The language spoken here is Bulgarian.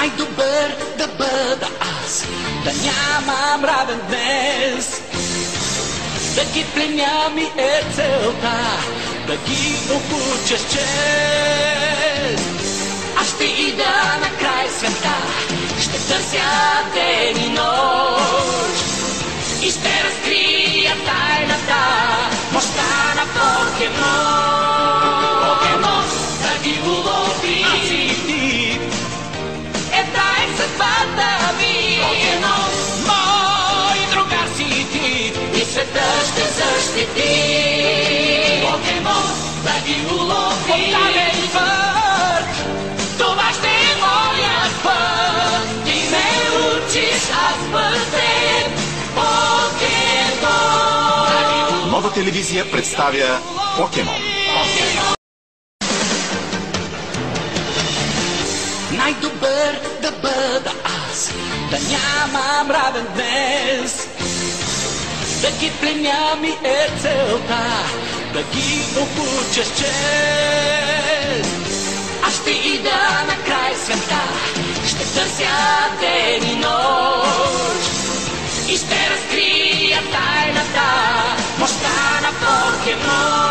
Най-добър да бъда аз, да нямам равен днес. Да ги пленя ми е целта, да ги обуча с чест. Аз ще ида на край света, ще търся ден и нощ и ще разкрия тайната, мощта на Покемон. Покемон, да ги улови, е съдбата ми. Покемон, мой другар си ти и света ще защити. Покемон, да ги улови, подавен път, това ще е моят път. Ти ме учиш, аз пътен Покемон. Нова телевизия представя Покемон. Най-добър да бъда аз, да нямам равен днес. Да ги пленя ми е целта, да ги обуча с чест. Аз ще ида на край света, ще търся ден и нощ и ще разкрия тайната, мощта на Покемон.